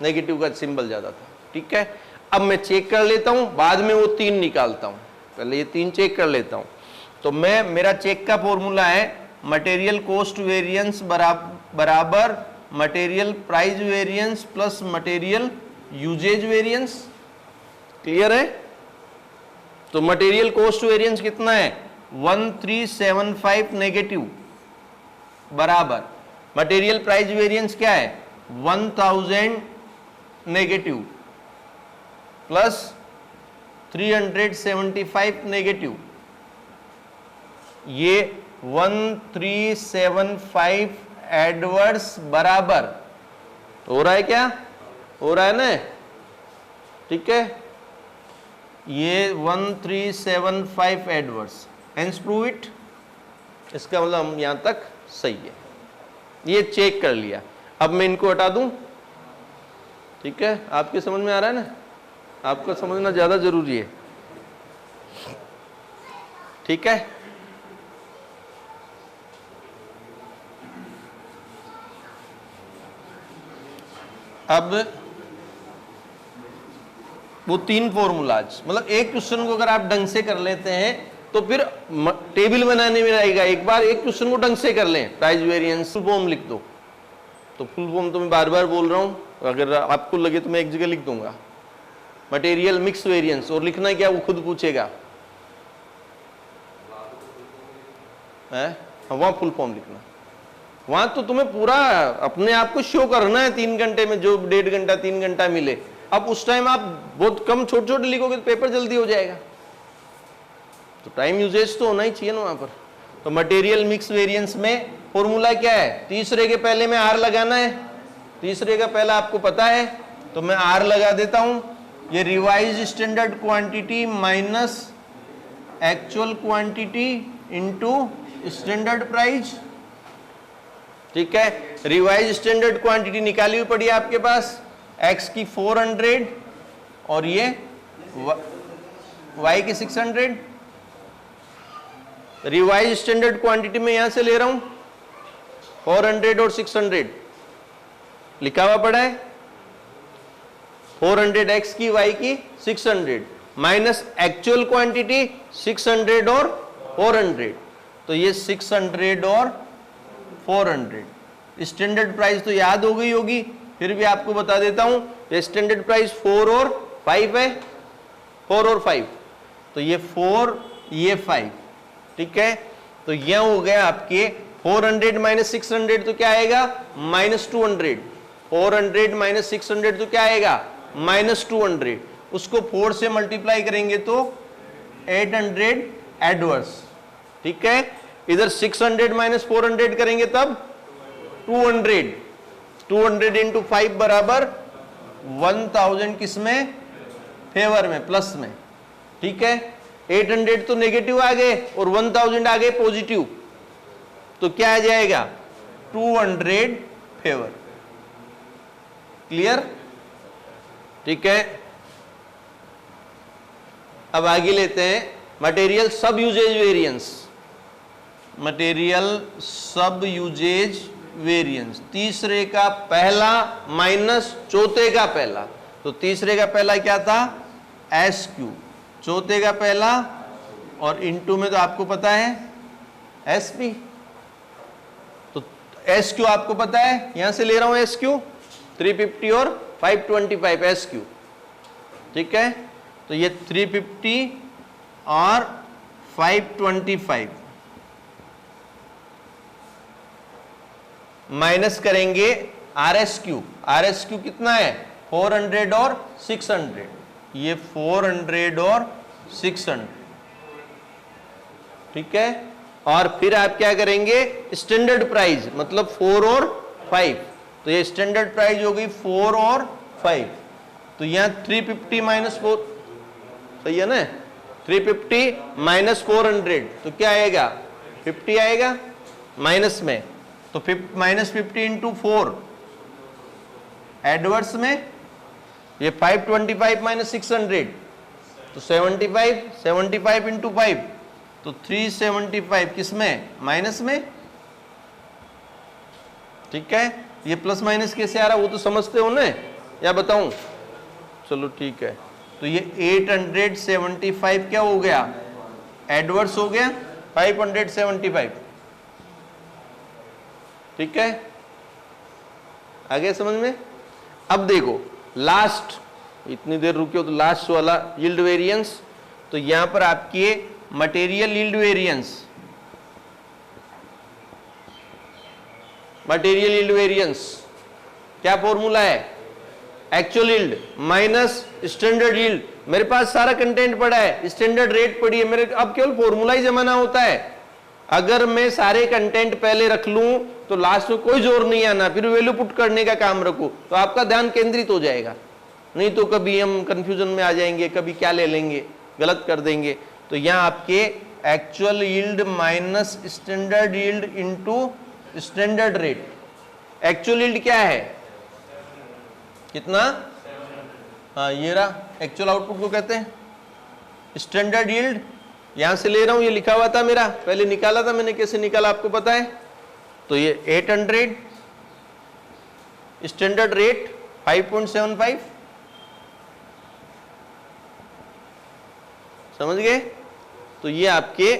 नेगेटिव का सिंबल ज्यादा था, ठीक है। अब मैं चेक कर लेता हूं, बाद में वो 3 निकालता हूं, पहले ये 3 चेक कर लेता हूं। तो मैं, मेरा चेक का फॉर्मूला है मटेरियल कॉस्ट वेरिएंस बराबर material price variance plus material usage variance, clear है। तो मटेरियल कॉस्ट वेरिएंस कितना है 1375 नेगेटिव, बराबर मटेरियल प्राइस वेरिएंस क्या है 1000 नेगेटिव प्लस 375 नेगेटिव, ये 1375 एडवर्स बराबर, हो रहा है क्या, हो रहा है ना, ठीक है। ये 1375 एडवर्स, हेंस प्रूव इट, इसका मतलब हम यहां तक सही है, ये चेक कर लिया। अब मैं इनको हटा दूं, ठीक है। आपके समझ में आ रहा है ना, आपको समझना ज्यादा जरूरी है, ठीक है। अब वो 3 फॉर्मूलाज, मतलब एक क्वेश्चन को अगर आप ढंग से कर लेते हैं तो फिर टेबल बनाने में रहेगा, एक बार एक क्वेश्चन को ढंग से कर लें, प्राइस वेरिएंस फुल फॉर्म लिख दो, तो फुल फॉर्म तो मैं बार बार बोल रहा हूं, अगर आपको लगे तो मैं एक जगह लिख दूंगा, मटेरियल मिक्स वेरिएंस, और लिखना क्या वो खुद पूछेगा, है वहां फुल फॉर्म लिखना, वहां तो तुम्हें पूरा अपने आप को शो करना है 3 घंटे में, जो 1.5 घंटा 3 घंटा मिले, अब उस टाइम आप बहुत कम छोटे छोटे लिखोगे तो पेपर जल्दी हो जाएगा, तो टाइम यूजेज तो होना ही चाहिए ना वहां पर। तो मटेरियल मिक्स वेरिएंस में फॉर्मूला क्या है, तीसरे के पहले में आर लगाना है, तीसरे का पहला आपको पता है तो मैं आर लगा देता हूं। ये revise standard quantity minus actual quantity into standard price, ठीक है। रिवाइज स्टैंडर्ड क्वांटिटी निकाली हुई पड़ी है आपके पास, एक्स की 400 और ये वाई की 600। रिवाइज स्टैंडर्ड क्वांटिटी में यहां से ले रहा हूं 400 और 600 लिखा हुआ पड़ा है, 400 एक्स की वाई की 600 माइनस एक्चुअल क्वांटिटी 600 और 400, तो ये 600 और 400। स्टैंडर्ड प्राइस तो याद हो गई होगी, फिर भी आपको बता देता हूं, ये स्टैंडर्ड प्राइस 4 और 5 है, 4 और 5, तो ये 4 ये 5, ठीक है। तो यह हो गया आपके 400 माइनस 600 तो क्या आएगा माइनस 200, 400 माइनस 600 तो क्या आएगा माइनस 200, उसको 4 से मल्टीप्लाई करेंगे तो 800 एडवर्स, ठीक है। इधर 600 माइनस 400 करेंगे तब 200, 200 इंटू 5 बराबर 1000 किसमें फेवर में प्लस में, ठीक है। 800 तो नेगेटिव आ गए और 1000 आ गए पॉजिटिव, तो क्या आ जाएगा 200 फेवर, क्लियर, ठीक है। अब आगे लेते हैं मटेरियल सब यूजेज वेरिएंस, मटेरियल सब यूजेज वेरिएंस, तीसरे का पहला माइनस चौथे का पहला, तो तीसरे का पहला क्या था एस क्यू, चौथे का पहला और इनटू में तो आपको पता है एस पी, तो एस क्यू आपको पता है, यहां से ले रहा हूं एस क्यू 350 और 525 एस क्यू, ठीक है। तो ये 350 और 525 माइनस करेंगे आर एस क्यू कितना है 400 और 600, ये 400 और 600, ठीक है। और फिर आप क्या करेंगे स्टैंडर्ड प्राइस मतलब 4 और 5, तो ये स्टैंडर्ड प्राइस हो गई 4 और 5, तो यहां 350 माइनस 4, सही है ना, 350 माइनस 400 तो क्या आएगा 50 आएगा माइनस में, तो माइनस 50 इंटू 4 एडवर्स में, ये 525 माइनस 600 तो 75, 75 इंटू 5 तो 375 किसमें माइनस में, ठीक है। ये प्लस माइनस कैसे आ रहा वो तो समझते हो ना, या बताऊं, चलो ठीक है। तो ये 875 क्या हो गया एडवर्स हो गया 575, ठीक है, आगे समझ में। अब देखो लास्ट, इतनी देर रुके हो तो लास्ट वाला यील्ड वेरिएंस, तो यहां पर आपकी material yield variance, material yield variance क्या फॉर्मूला है actual yield minus standard yield, मेरे पास सारा कंटेंट पड़ा है, स्टैंडर्ड रेट पड़ी है मेरे, अब केवल फॉर्मूला ही जमाना होता है। अगर मैं सारे कंटेंट पहले रख लूं तो लास्ट में कोई जोर नहीं आना, फिर वैल्यू पुट करने का काम रखूं तो आपका ध्यान केंद्रित हो जाएगा, नहीं तो कभी हम कंफ्यूजन में आ जाएंगे, कभी क्या ले लेंगे गलत कर देंगे। तो यहां आपके actual yield minus standard yield into standard rate, actual yield क्या है कितना, हाँ ये रहा एक्चुअल आउटपुट को कहते हैं, स्टैंडर्ड यील्ड यहां से ले रहा हूं, ये लिखा हुआ था मेरा, पहले निकाला था मैंने, कैसे निकाला आपको पता है, तो ये 800, स्टैंडर्ड रेट 5.75, समझ गए। तो ये आपके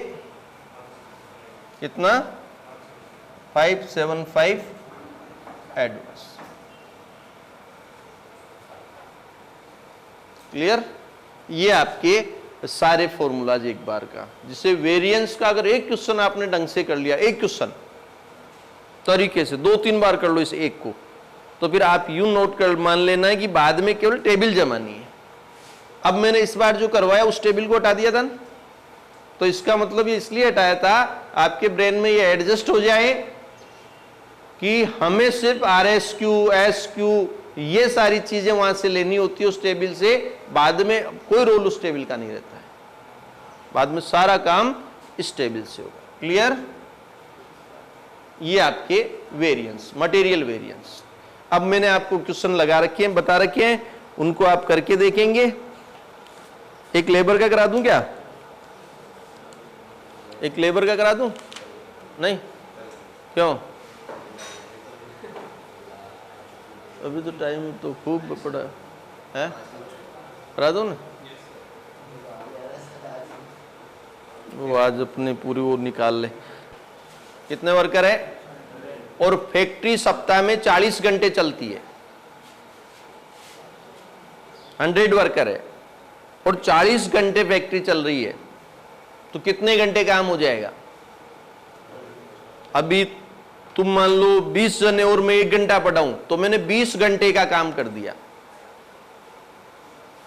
कितना 575 एडवर्स, क्लियर। ये आपके सारे फॉर्मूलाज एक बार का, जिसे वेरिएंस का अगर एक क्वेश्चन आपने ढंग से कर लिया, एक क्वेश्चन तरीके से 2-3 बार कर लो इस एक को, तो फिर आप यूं नोट कर मान लेना है कि बाद में केवल टेबल जमानी है। अब मैंने इस बार जो करवाया उस टेबल को हटा दिया था ना, तो इसका मतलब ये इसलिए हटाया था आपके ब्रेन में ये एडजस्ट हो जाए कि हमें सिर्फ RSQ SQ ये सारी चीजें वहां से लेनी होती है उस टेबल से, बाद में कोई रोल उस टेबल का नहीं रहता है, बाद में सारा काम इस टेबल से होगा। क्लियर? ये आपके वेरिएंस, मटेरियल वेरिएंस। अब मैंने आपको क्वेश्चन लगा रखे हैं, बता रखे हैं, उनको आप करके देखेंगे। एक लेबर का करा दूं क्या? एक लेबर का करा दूं? नहीं? क्यों? अभी तो टाइम तो खूब पड़ा है, करा दो ना। वो आज अपने पूरी वो निकाल ले। कितने वर्कर है? और फैक्ट्री सप्ताह में 40 घंटे चलती है, 100 वर्कर है और 40 घंटे फैक्ट्री चल रही है, तो कितने घंटे काम हो जाएगा? अभी तुम मान लो 20 जने और मैं 1 घंटा पढ़ाऊं तो मैंने 20 घंटे का काम कर दिया।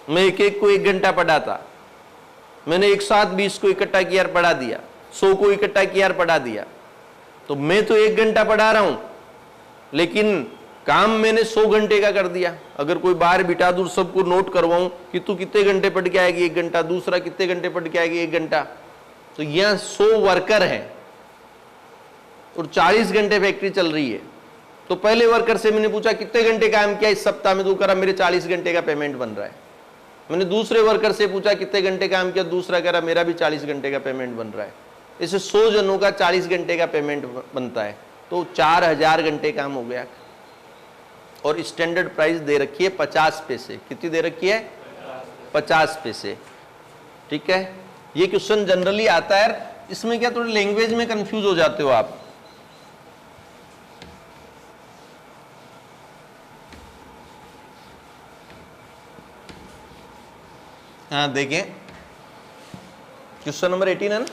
मैं एक एक को 1 घंटा पढ़ाता, मैंने एक साथ 20 को इकट्ठा किया और पढ़ा दिया, 100 को इकट्ठा किया और पढ़ा दिया। तो मैं तो 1 घंटा पढ़ा रहा हूं, लेकिन काम मैंने 100 घंटे का कर दिया। अगर कोई बाहर बिठा दूं, सबको नोट करवाऊं कि तू कितने घंटे पढ़ के आएगी 1 घंटा, दूसरा कितने घंटे पढ़ के आएगी 1 घंटा, तो यहां 100 वर्कर हैं और 40 घंटे फैक्ट्री चल रही है। तो पहले वर्कर से मैंने पूछा कितने घंटे काम किया इस सप्ताह में, तो करा मेरे 40 घंटे का पेमेंट बन रहा है। मैंने दूसरे वर्कर से पूछा कितने घंटे काम किया, दूसरा कह रहा मेरा भी 40 घंटे का पेमेंट बन रहा है। इसे 100 जनों का 40 घंटे का पेमेंट बनता है, तो 4000 घंटे काम हो गया। और स्टैंडर्ड प्राइस दे रखी है 50 पैसे। कितनी दे रखी है? 50 पैसे। ठीक है, ये क्वेश्चन जनरली आता है। इसमें क्या थोड़ी लैंग्वेज में कंफ्यूज हो जाते हो आप। हाँ देखें, क्वेश्चन नंबर 18 है ना,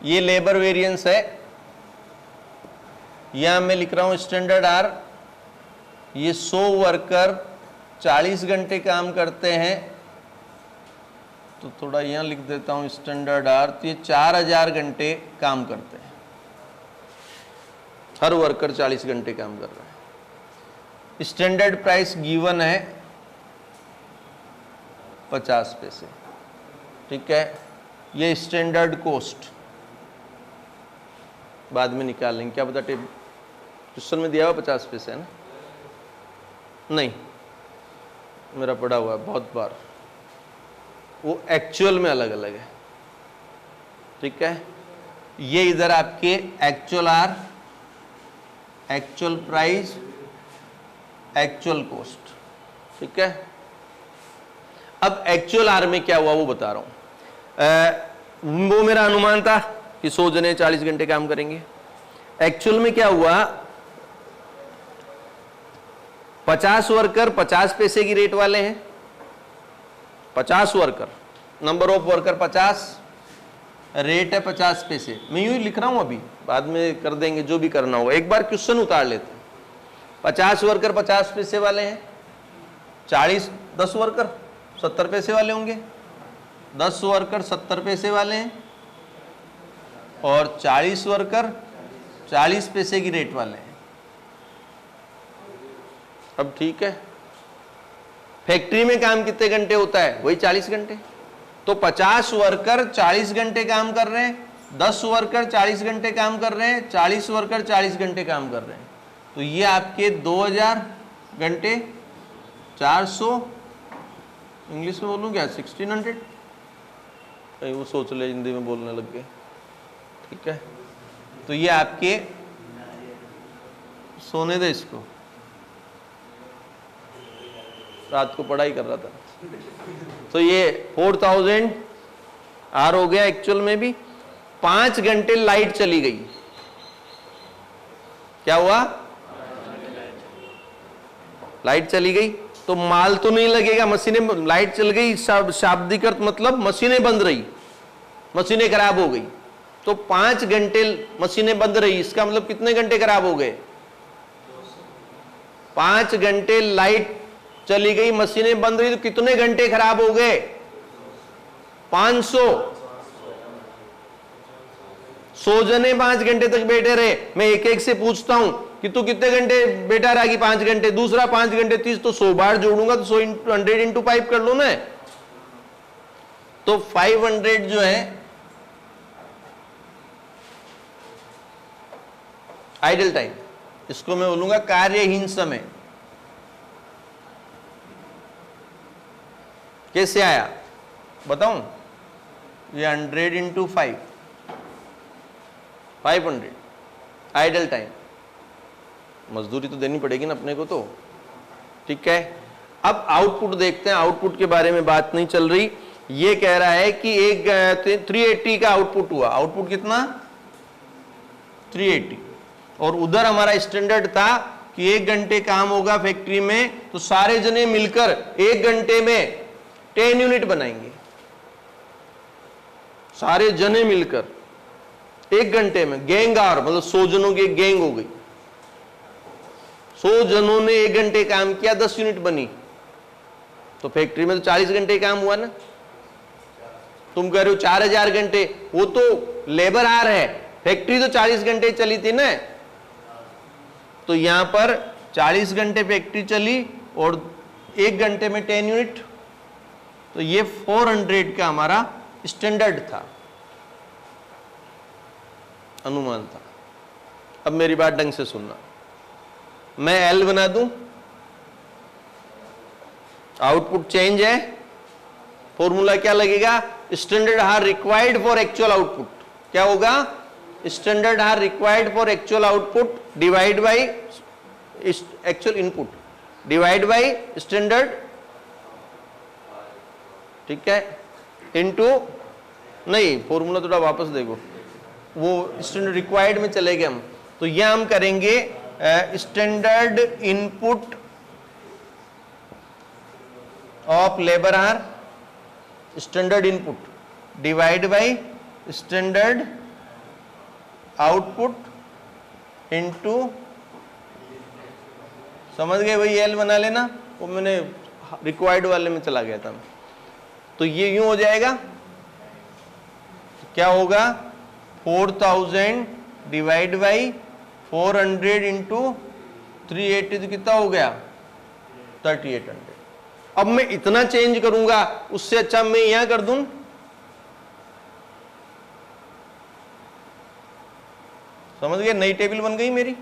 ये लेबर वेरिएंस है। यहां मैं लिख रहा हूं स्टैंडर्ड आर, ये 100 वर्कर 40 घंटे काम करते हैं, तो थोड़ा यहां लिख देता हूं स्टैंडर्ड आर, तो ये 4000 घंटे काम करते हैं, हर वर्कर 40 घंटे काम कर रहा है। स्टैंडर्ड प्राइस गिवन है 50 पैसे। ठीक है, ये स्टैंडर्ड कॉस्ट बाद में निकाल लेंगे। क्या पता क्वेश्चन में दिया हुआ 50 पैसे है ना? नहीं, मेरा पढ़ा हुआ है बहुत बार, वो एक्चुअल में अलग अलग है। ठीक है, ये इधर आपके actual R, actual price, actual cost. ठीक है, अब एक्चुअल आर में क्या हुआ वो बता रहा हूं। वो मेरा अनुमान था कि 100 जने 40 घंटे काम करेंगे। एक्चुअल में क्या हुआ, 50 वर्कर 50 पैसे की रेट वाले हैं। 50 worker, number of worker 50, rate है 50 पैसे। मैं यूं ही लिख रहा हूं, अभी बाद में कर देंगे जो भी करना होगा। एक बार क्वेश्चन उतार लेते हैं। 50 वर्कर 50 पैसे वाले हैं, 10 वर्कर 70 पैसे वाले होंगे, 10 वर्कर 70 पैसे वाले हैं, और 40 वर्कर 40 पैसे की रेट वाले हैं। अब ठीक है, फैक्ट्री में काम कितने घंटे होता है? वही 40 घंटे। तो 50 वर्कर 40 घंटे काम कर रहे हैं, 10 वर्कर 40 घंटे काम कर रहे हैं, 40 वर्कर 40 घंटे काम कर रहे हैं, तो ये आपके 2000 घंटे, 400, इंग्लिश में बोलूँ क्या, 1600, कहीं वो सोच ले हिंदी में बोलने लग गए। ठीक है, तो ये आपके, सोने दे इसको, रात को पढ़ाई कर रहा था। तो ये 4000 आर हो गया। एक्चुअल में भी 5 घंटे लाइट चली गई। क्या हुआ? लाइट चली गई तो माल तो नहीं लगेगा, मशीनें, लाइट चल गई शाब्दिक अर्थ मतलब मशीनें बंद रही, मशीनें खराब हो गई। तो 5 घंटे मशीनें बंद रही, इसका मतलब कितने घंटे खराब हो गए? 5 घंटे लाइट चली गई, मशीनें बंद हुई, तो कितने घंटे खराब हो गए? 500। 100 जने 5 घंटे तक बैठे रहे। मैं एक एक से पूछता हूं कि तू कितने घंटे बैठा रहा? कि 5 घंटे। दूसरा 5 घंटे 30, तो 100 बार जोड़ूंगा तो 100 इंटू 5 कर लो ना। तो 500 जो है आइडल टाइम, इसको मैं बोलूंगा कार्यहीन समय। कैसे आया बताऊं? ये 100 इंटू 5, 500 आइडल टाइम। मजदूरी तो देनी पड़ेगी ना अपने को, तो ठीक है। अब आउटपुट देखते हैं। आउटपुट के बारे में बात नहीं चल रही। ये कह रहा है कि एक 380 का आउटपुट हुआ। आउटपुट कितना? 380। और उधर हमारा स्टैंडर्ड था कि 1 घंटे काम होगा फैक्ट्री में, तो सारे जने मिलकर 1 घंटे में 10 यूनिट बनाएंगे। सारे जने मिलकर 1 घंटे में, गैंग आवर मतलब 100 जनों की एक गैंग हो गई। 100 जनों ने 1 घंटे काम किया, 10 यूनिट बनी। तो फैक्ट्री में तो 40 घंटे काम हुआ ना। तुम कह रहे हो 4000 घंटे, वो तो लेबर आवर है, फैक्ट्री तो 40 घंटे चली थी ना। तो यहां पर 40 घंटे फैक्ट्री चली और 1 घंटे में 10 यूनिट। तो ये 400 का हमारा स्टैंडर्ड था, अनुमान था। अब मेरी बात ढंग से सुनना। मैं एल बना दूं, आउटपुट चेंज है, फॉर्मूला क्या लगेगा? स्टैंडर्ड हार रिक्वायर्ड फॉर एक्चुअल आउटपुट। क्या होगा? स्टैंडर्ड हार required for actual output divide by actual input divide by standard, ठीक है, इनटू, नहीं फॉर्मूला थोड़ा वापस देखो, वो स्टैंडर्ड रिक्वायर्ड में चले गए हम। तो यह हम करेंगे standard input of labour our, standard input divide by standard output into, समझ गए भाई? एल बना लेना, वो मैंने रिक्वायर्ड वाले में चला गया था। तो ये यूं हो जाएगा, क्या होगा? 4000 डिवाइड बाई 400 इंटू 380, तो कितना हो गया? 3800। अब मैं इतना चेंज करूंगा, उससे अच्छा मैं यहां कर दूं, समझ गए? नई टेबल बन गई मेरी,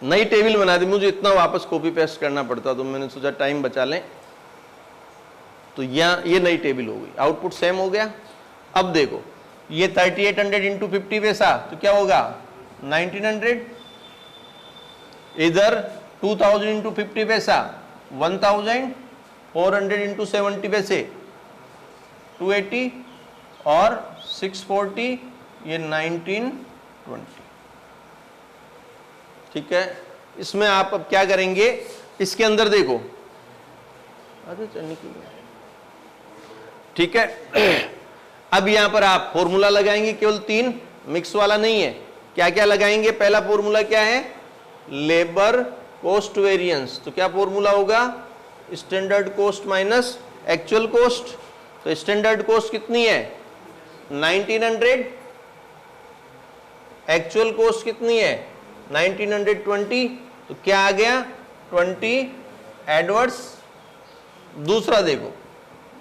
नई टेबल बना दी। मुझे इतना वापस कॉपी पेस्ट करना पड़ता, तो मैंने सोचा टाइम बचा लें। तो यहां ये नई टेबल हो गई, आउटपुट सेम हो गया। अब देखो, ये 3800 इंटू 50 पैसा, तो क्या होगा? 1900। इधर 2000 इंटू 50 पैसा 1000, 400 इंटू 70 पैसे 280, और 640, ये 1920। ठीक है। इसमें आप अब क्या करेंगे? इसके अंदर देखो, अरे चलने की, ठीक है। अब यहां पर आप फॉर्मूला लगाएंगे, केवल 3, मिक्स वाला नहीं है। क्या क्या लगाएंगे? पहला फॉर्मूला क्या है? Labour cost variance. तो क्या फॉर्मूला होगा? Standard cost minus actual cost. तो स्टैंडर्ड कॉस्ट कितनी है? 1900। एक्चुअल कॉस्ट कितनी है? 1920। तो क्या आ गया? 20 एडवर्स। दूसरा देखो,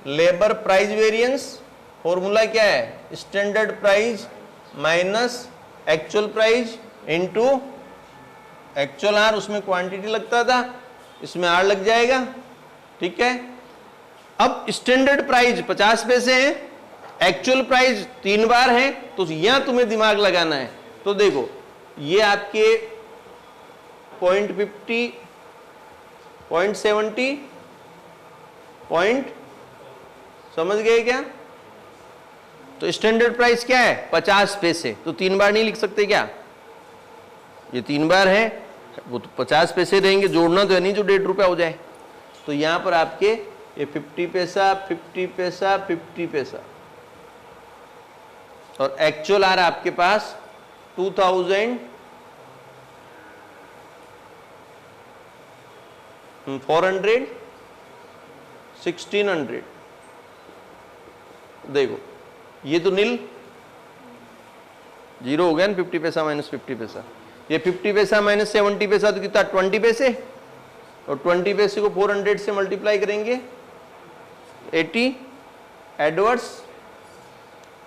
लेबर प्राइस वेरिएंस, फॉर्मूला क्या है? Standard price minus actual price into actual R, उसमें क्वांटिटी लगता था, इसमें आर लग जाएगा, ठीक है। अब स्टैंडर्ड प्राइस 50 पैसे है, एक्चुअल प्राइस 3 बार है, तो यहां तुम्हें दिमाग लगाना है। तो देखो, ये आपके 0.50, 0.70, समझ गए क्या? तो स्टैंडर्ड प्राइस क्या है? 50 पैसे। तो 3 बार नहीं लिख सकते क्या? ये 3 बार है, वो तो 50 पैसे रहेंगे, जोड़ना तो है नहीं जो 1.5 रुपया हो जाए। तो यहां पर आपके ये 50 पैसा, 50 पैसा, 50 पैसा, और एक्चुअल आ रहा आपके पास 2000 400, 1600, देखो ये तो नील, जीरो हो गया ना, 50 पैसा माइनस 50 पैसा, ये 50 पैसा माइनस 70 पैसा तो कितना 20 पैसे, और 20 पैसे को 400 से मल्टीप्लाई करेंगे 80 एडवर्ड्स,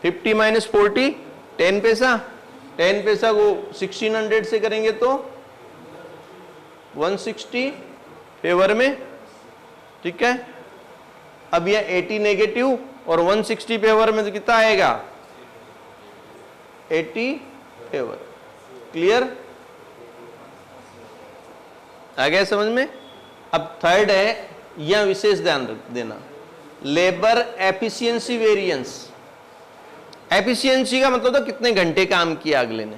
50 माइनस 40 10 पैसा, 10 पैसा को 1600 से करेंगे तो 160 फेवर में, ठीक है। अब यह 80 नेगेटिव और 160 फेवर में तो कितना आएगा 80 फेवर, क्लियर, आ गया समझ में। अब थर्ड है, यह विशेष ध्यान रख देना, लेबर एफिशिएंसी वेरिएंस। एफिशिएंसी का मतलब तो कितने घंटे काम किया अगले ने,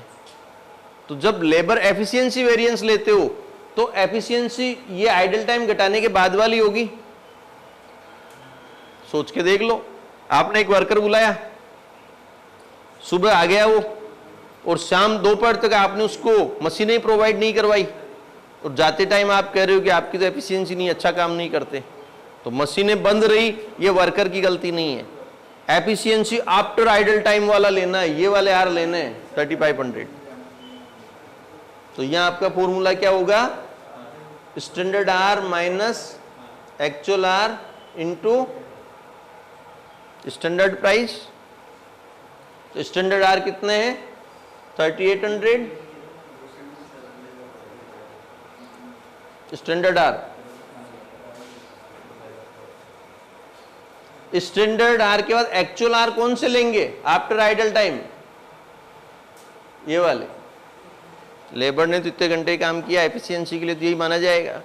तो जब लेबर एफिशिएंसी वेरिएंस लेते हो तो एफिशिएंसी ये आइडल टाइम घटाने के बाद वाली होगी। सोच के देख लो, आपने एक वर्कर बुलाया, सुबह आ गया वो, और शाम दोपहर तक आपने उसको मशीनें प्रोवाइड नहीं करवाई, और जाते टाइम आप कह रहे हो कि आपकी तो एफिशिएंसी नहीं, अच्छा काम नहीं करते, तो मशीनें बंद रही, ये वर्कर की गलती नहीं है। एफिशिएंसी आफ्टर आइडल टाइम वाला लेना है, ये वाले आर लेने हैं 3500। तो यहां आपका फॉर्मूला क्या होगा, standard R minus actual R into standard price. तो स्टैंडर्ड आर कितने हैं 3800, स्टैंडर्ड आर, स्टैंडर्ड आर के बाद एक्चुअल आर कौन से लेंगे आफ्टर आइडल टाइम, ये वाले। लेबर ने तो इतने घंटे काम किया, एफिशिएंसी के लिए तो यही माना जाएगा।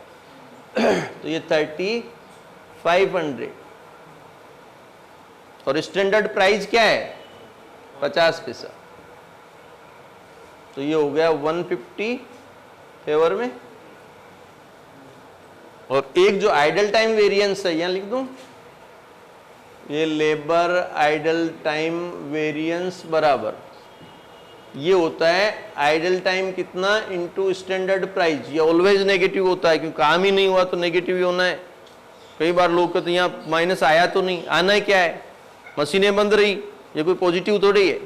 तो ये 3500, और स्टैंडर्ड प्राइस क्या है 50 पैसा, तो ये हो गया 150 फेवर में। और एक जो आइडल टाइम वेरिएंस है, यहां लिख दूं, ये लेबर आइडल टाइम वेरिएंस बराबर ये होता है आइडल टाइम कितना इंटू स्टैंडर्ड प्राइस। ये ऑलवेज नेगेटिव होता है, क्योंकि काम ही नहीं हुआ तो नेगेटिव ही होना है। कई बार लोग कहते हैं यहाँ माइनस आया तो नहीं, आना ही क्या है, मशीनें बंद रही, ये कोई पॉजिटिव थोड़ी है।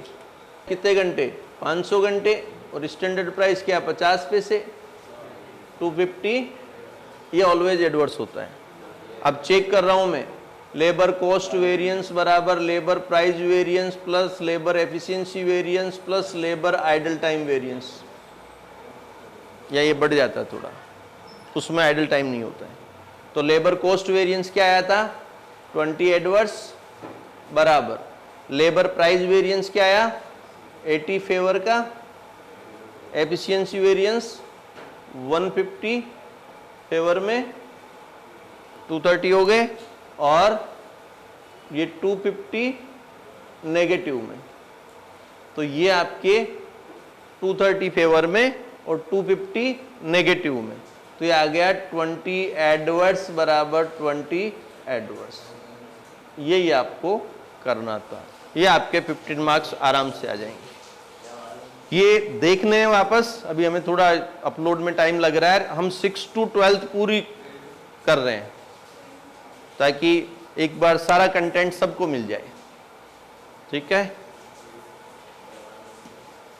कितने घंटे 500 घंटे, और स्टैंडर्ड प्राइस क्या 50 पैसे 250, ये ऑलवेज एडवर्स होता है। अब चेक कर रहा हूं मैं, लेबर कॉस्ट वेरिएंस बराबर labour price variance plus labour efficiency variance plus labour idle time variance, या ये बढ़ जाता है थोड़ा, उसमें आइडल टाइम नहीं होता है। तो लेबर कॉस्ट वेरिएंस क्या आया था 20 एडवर्स बराबर लेबर प्राइस वेरिएंस क्या आया 80 फेवर का, एफिशिएंसी वेरिएंस 150 फेवर में 230 हो गए, और ये 250 नेगेटिव में। तो ये आपके 230 फेवर में और 250 नेगेटिव में, तो ये आ गया 20 एडवर्स बराबर 20 एडवर्स। यही आपको करना था, ये आपके 15 मार्क्स आराम से आ जाएंगे। ये देखने हैं वापस, अभी हमें थोड़ा अपलोड में टाइम लग रहा है, हम 6 to 12 पूरी कर रहे हैं ताकि एक बार सारा कंटेंट सबको मिल जाए, ठीक है।